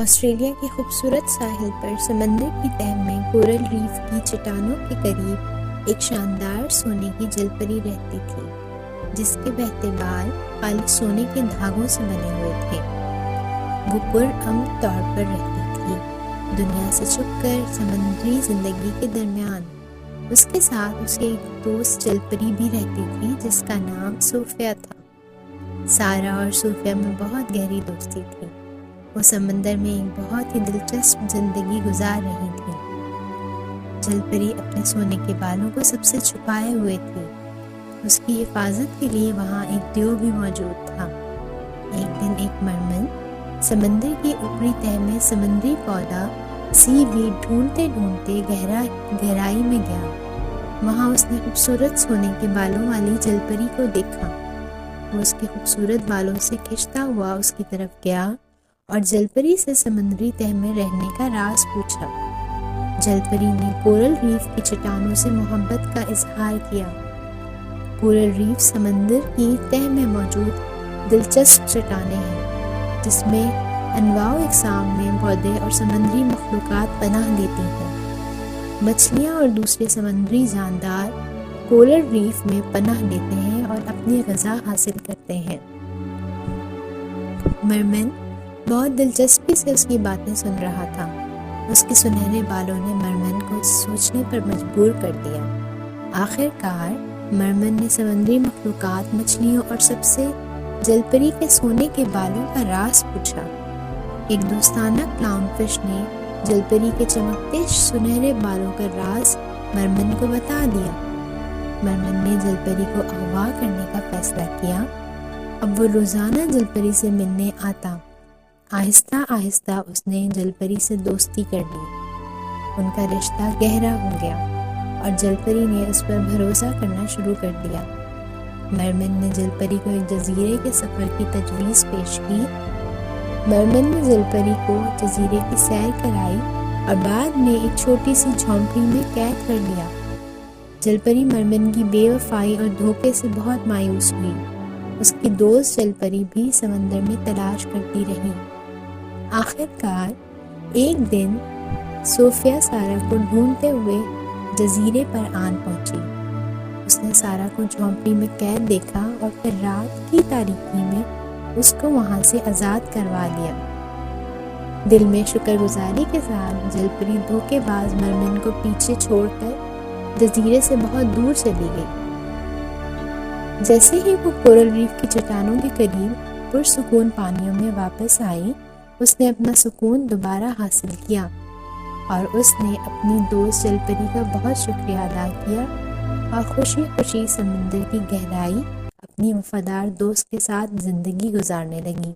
Australia کے خوبصورت ساحل پر سمندر کی تہہ میں کورل ریف کی چٹانوں کے قریب ایک شاندار سونے کی جل پری رہتی تھی، جس کے بہتے بال خالص سونے کے دھاگوں سے بنے ہوئے تھے۔ وہ پرامن طور پر رہتی تھی، دنیا سے چھپ کر سمندری زندگی کے درمیان۔ اس کے ساتھ اس کی ایک دوست جل پری بھی رہتی تھی جس کا نام صوفیہ تھا۔ سارا اور صوفیہ میں بہت گہری دوستی تھی۔ وہ سمندر میں ایک بہت ہی دلچسپ زندگی گزار رہی تھی۔ جل پری اپنے سونے کے بالوں کو سب سے چھپائے ہوئے تھی۔ اس کی حفاظت کے لیے وہاں ایک دیو بھی موجود تھا۔ ایک دن ایک مرمن سمندر کی اوپری تہہ میں سمندری پودا سی ویڈ ڈھونڈتے ڈھونڈتے گہرائی میں گیا۔ وہاں اس نے خوبصورت سونے کے بالوں والی جل پری کو دیکھا۔ وہ اس کے خوبصورت بالوں سے کھنچتا ہوا اس کی طرف گیا اور جل پری سے سمندری تہہ میں رہنے کا راز پوچھا۔ جل پری نے کورل ریف کی چٹانوں سے محبت کا اظہار کیا۔ کورل ریف سمندر کی تہہ میں موجود دلچسپ چٹانیں ہیں، جس میں انواع و اقسام میں پودے اور سمندری مخلوقات پناہ لیتی ہیں۔ مچھلیاں اور دوسرے سمندری جاندار کورل ریف میں پناہ لیتے ہیں اور اپنی غذا حاصل کرتے ہیں۔ مرمن بہت دلچسپی سے اس کی باتیں سن رہا تھا۔ اس کے سنہرے بالوں نے مرمن کو سوچنے پر مجبور کر دیا۔ آخر کار مرمن نے سمندری مخلوقات، مچھلیوں اور سب سے جل پری کے سونے کے بالوں کا راز پوچھا۔ ایک دوستانہ کلاؤن فش نے جل پری کے چمکتے سنہرے بالوں کا راز مرمن کو بتا دیا۔ مرمن نے جل پری کو اغوا کرنے کا فیصلہ کیا۔ اب وہ روزانہ جل پری سے ملنے آتا۔ آہستہ آہستہ اس نے جل پری سے دوستی کر لی۔ ان کا رشتہ گہرا ہو گیا اور جل پری نے اس پر بھروسہ کرنا شروع کر دیا۔ مرمن نے جل پری کو ایک جزیرے کے سفر کی تجویز پیش کی۔ مرمن نے جل پری کو جزیرے کی سیر کرائی اور بعد میں ایک چھوٹی سی جھونپڑی میں قید کر لیا۔ جل پری مرمن کی بے وفائی اور دھوکے سے بہت مایوس ہوئی۔ اس کی دوست جل پری بھی سمندر میں تلاش کرتی رہی۔ آخر کار ایک دن صوفیہ سارا کو ڈھونڈتے ہوئے جزیرے پر آن پہنچی۔ اس نے سارا کو جھونپڑی میں قید دیکھا اور پھر رات کی تاریکی میں اس کو وہاں سے آزاد کروا لیا۔ دل میں شکر گزاری کے ساتھ جل پری دھوکے باز مرمن کو پیچھے چھوڑ کر جزیرے سے بہت دور چلی گئی۔ جیسے ہی وہ کورل ریف کی چٹانوں کے قریب پرسکون پانیوں میں واپس آئی، اس نے اپنا سکون دوبارہ حاصل کیا اور اس نے اپنی دوست جل پری کا بہت شکریہ ادا کیا اور خوشی خوشی سمندر کی گہرائی اپنی وفادار دوست کے ساتھ زندگی گزارنے لگی۔